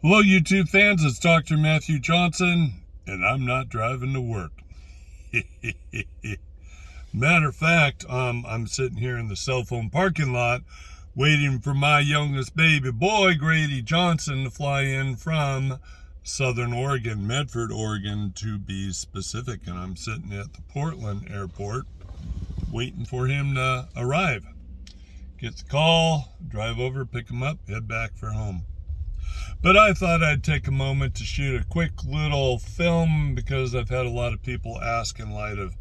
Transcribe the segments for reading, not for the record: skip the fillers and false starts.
Hello, YouTube fans. It's Dr. Matthew Johnson, and I'm not driving to work. Matter of fact, I'm sitting here in the cell phone parking lot waiting for my youngest baby boy, Grady Johnson, to fly in from Southern Oregon, Medford, Oregon, to be specific. And I'm sitting at the Portland airport waiting for him to arrive. Get the call, drive over, pick him up, head back for home. But I thought I'd take a moment to shoot a quick little film because I've had a lot of people ask in light of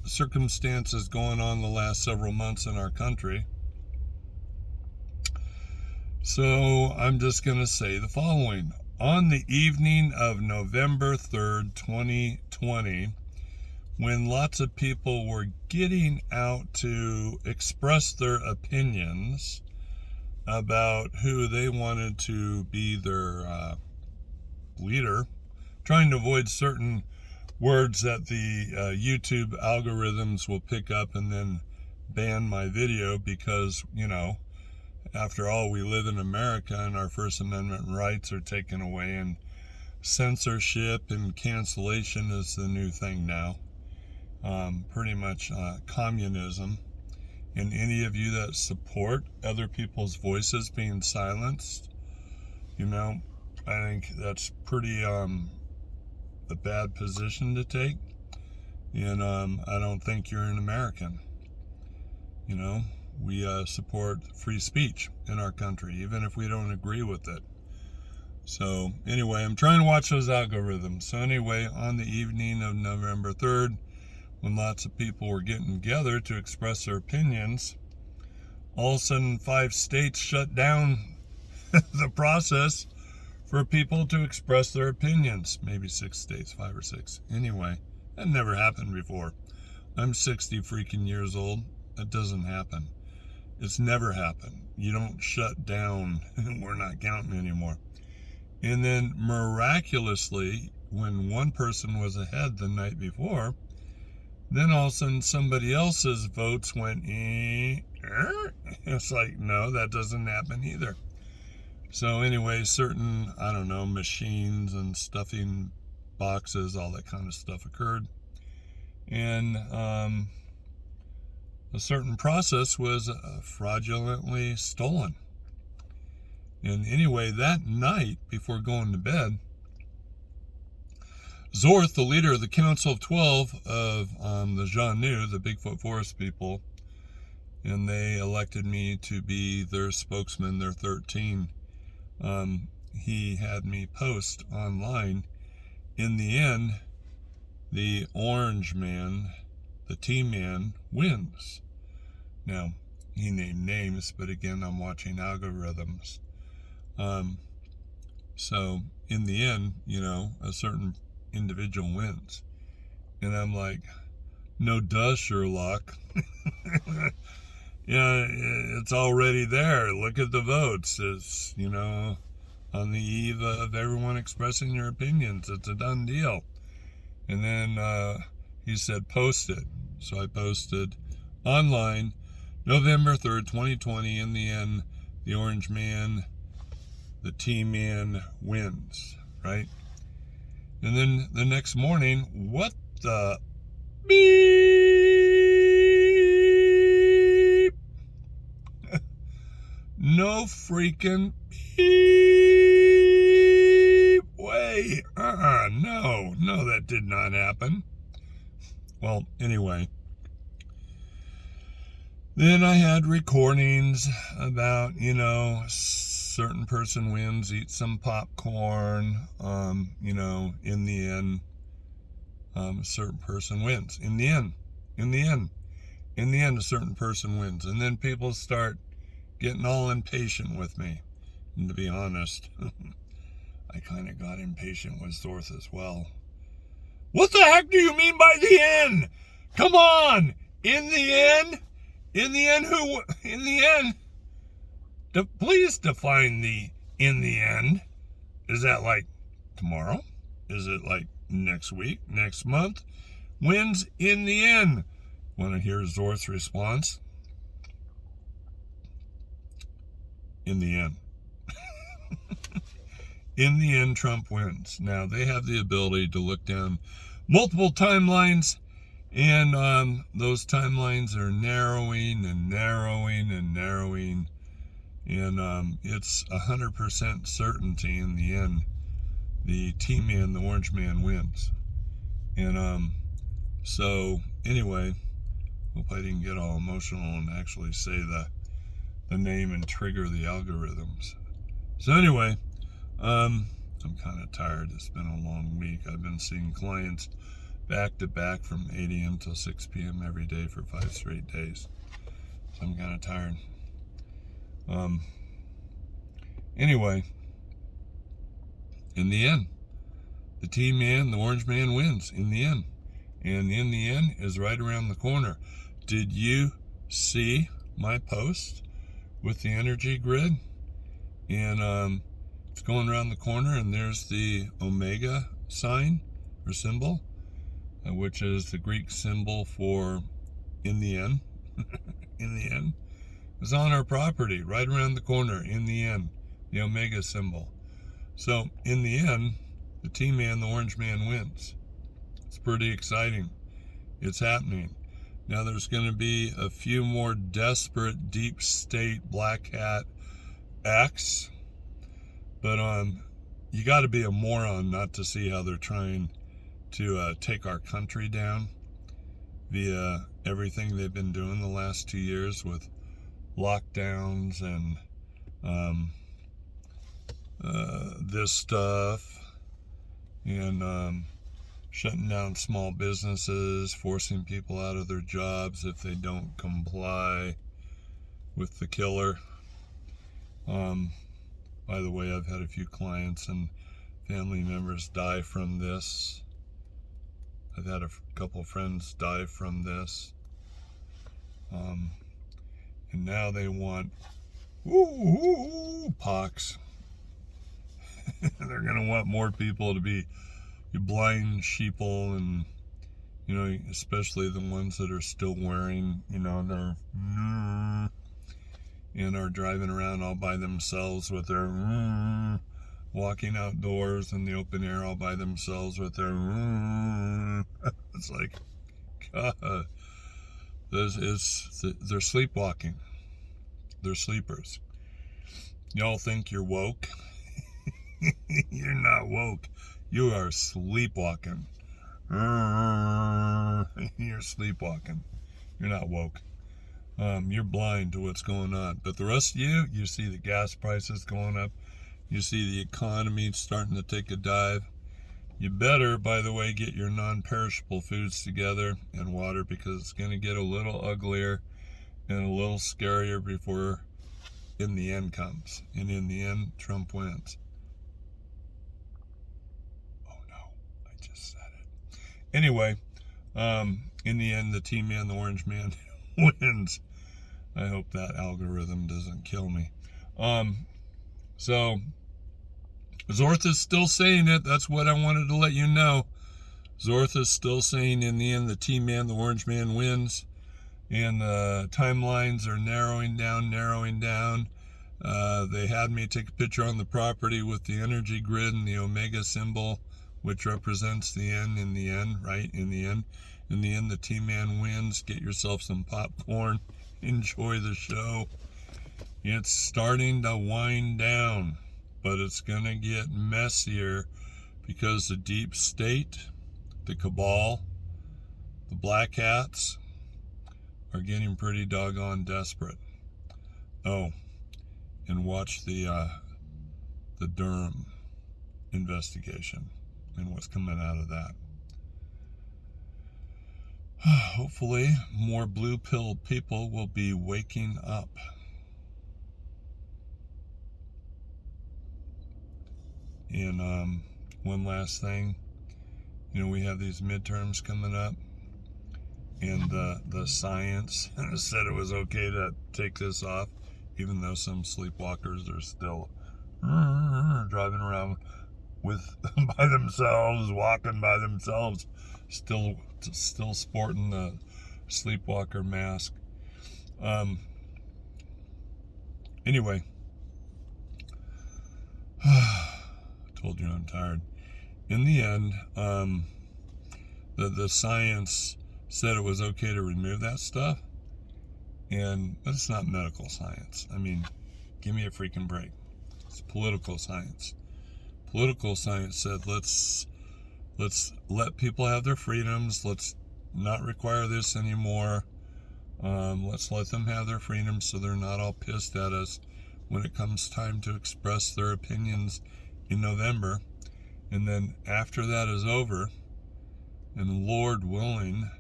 circumstances going on the last several months in our country. So I'm just going to say the following. On the evening of November 3rd, 2020, when lots of people were getting out to express their opinions about who they wanted to be their leader, trying to avoid certain words that the YouTube algorithms will pick up and then ban my video because, after all, we live in America and our First Amendment rights are taken away, and censorship and cancellation is the new thing now. Pretty much communism. And any of you that support other people's voices being silenced, I think that's pretty a bad position to take. And I don't think you're an American. We support free speech in our country, even if we don't agree with it. So anyway, I'm trying to watch those algorithms. So anyway, on the evening of November 3rd, when lots of people were getting together to express their opinions, all of a sudden 5 states shut down the process for people to express their opinions. Maybe 6 states, 5 or 6. Anyway, that never happened before. I'm 60 freaking years old. That doesn't happen. It's never happened. You don't shut down. We're not counting anymore. And then miraculously, when one person was ahead the night before, then all of a sudden somebody else's votes went, It's like, no, that doesn't happen either. So anyway, certain, machines and stuffing boxes, all that kind of stuff occurred. And a certain process was fraudulently stolen. And anyway, that night before going to bed, Zorth, the leader of the Council of 12 of the Janu, the Bigfoot Forest people, and they elected me to be their spokesman, their 13. He had me post online. In the end, the orange man, the T-man, wins. Now, he named names, but again, I'm watching algorithms. So, in the end, a certain individual wins. And I'm like, no duh, Sherlock. Yeah, it's already there. Look at the votes. It's, on the eve of everyone expressing their opinions. It's a done deal. And then he said, post it. So I posted online, November 3rd, 2020. In the end, the orange man, the T-man wins, right? And then the next morning, what the beep? No freaking beep way. No, that did not happen. Well, anyway. Then I had recordings about, certain person wins, eat some popcorn, in the end, a certain person wins. In the end, a certain person wins. And then people start getting all impatient with me. And to be honest, I kind of got impatient with Zorth as well. What the heck do you mean by the end? Come on! In the end? Please define the in the end. Is that like tomorrow? Is it like next week, next month? When's in the end? Want to hear Zorth's response? In the end. in the end, Trump wins. Now, they have the ability to look down multiple timelines, and those timelines are narrowing and narrowing and narrowing, and it's 100% certainty in the end. The T-Man, the Orange Man, wins. And so anyway, hope I didn't get all emotional and actually say the name and trigger the algorithms. So anyway, I'm kind of tired. It's been a long week. I've been seeing clients back to back from 8 a.m. till 6 p.m. every day for 5 straight days. So I'm kind of tired. Anyway, in the end, the T-Man, the Orange Man, wins in the end. And in the end is right around the corner. Did you see my post with the energy grid? And it's going around the corner, and there's the Omega sign or symbol, which is the Greek symbol for in the end. In the end. It's on our property, right around the corner, in the end. The Omega symbol. So, in the end, the T-Man, the Orange Man, wins. It's pretty exciting. It's happening. Now, there's going to be a few more desperate deep state black hat acts, but you got to be a moron not to see how they're trying to take our country down via everything they've been doing the last 2 years with lockdowns and this stuff, and shutting down small businesses, forcing people out of their jobs if they don't comply with the killer. By the way, I've had a few clients and family members die from this. I've had a couple friends die from this. And now they want pox. They're going to want more people to be blind sheeple, and especially the ones that are still wearing their and are driving around all by themselves with their walking outdoors in the open air all by themselves with their it's like, God, they're sleepwalking. They're sleepers. Y'all think you're woke? You're not woke. You are sleepwalking. You're sleepwalking. You're not woke. You're blind to what's going on. But the rest of you see the gas prices going up. You see the economy starting to take a dive. You better, by the way, get your non-perishable foods together and water, because it's going to get a little uglier and a little scarier before in the end comes. And in the end, Trump wins. Oh no, I just said it. Anyway, in the end, the T-Man, the Orange Man, wins. I hope that algorithm doesn't kill me. So Zorth is still saying it. That's what I wanted to let you know. Zorth is still saying in the end the T-Man, the Orange Man, wins. And the timelines are narrowing down. They had me take a picture on the property with the energy grid and the Omega symbol, which represents the end in the end, right? In the end, the T-Man wins. Get yourself some popcorn. Enjoy the show. It's starting to wind down, but it's going to get messier because the deep state, the cabal, the black hats are getting pretty doggone desperate. Oh, and watch the Durham investigation and what's coming out of that. Hopefully, more blue-pilled people will be waking up. And one last thing, we have these midterms coming up, and the science said it was okay to take this off, even though some sleepwalkers are still driving around by themselves, walking by themselves, still sporting the sleepwalker mask. Anyway, Told you I'm tired. In the end, the science said it was okay to remove that stuff, but it's not medical science. I mean, give me a freaking break. It's political science. Political science said let's let people have their freedoms. Let's not require this anymore. Let's let them have their freedoms so they're not all pissed at us when it comes time to express their opinions in November. And then after that is over, and Lord willing,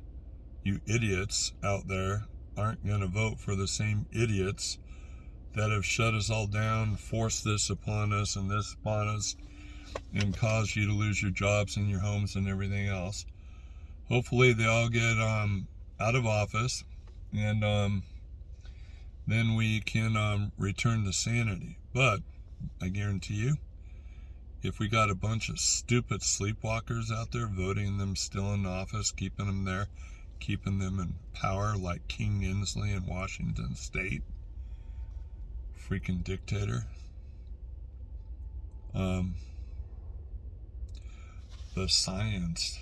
you idiots out there aren't going to vote for the same idiots that have shut us all down, forced this upon us and this upon us, and caused you to lose your jobs and your homes and everything else. Hopefully they all get out of office, and then we can return to sanity. But I guarantee you, if we got a bunch of stupid sleepwalkers out there voting them still in office, keeping them there, keeping them in power like King Inslee in Washington State, freaking dictator, the science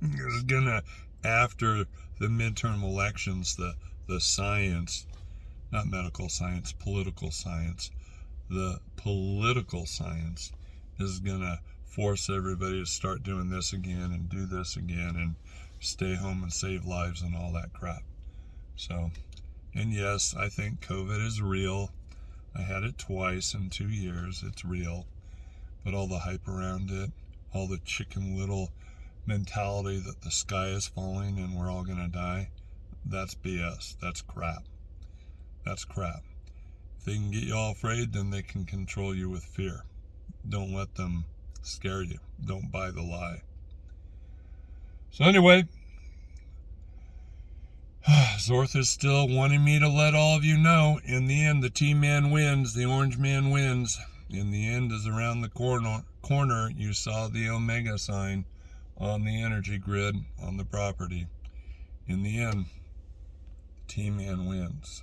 is gonna, after the midterm elections, the science, not medical science, political science, the political science is gonna force everybody to start doing this again and do this again and stay home and save lives and all that crap. So, and yes, I think COVID is real. I had it twice in 2 years. It's real. But all the hype around it, all the Chicken Little mentality that the sky is falling and we're all gonna die, that's BS. That's crap. That's crap. If they can get you all afraid, then they can control you with fear. Don't let them scare you. Don't buy the lie. So anyway, Zorth is still wanting me to let all of you know, in the end, the T-Man wins, the Orange Man wins. In the end is around the corner. You saw the Omega sign on the energy grid on the property. In the end, T-Man wins.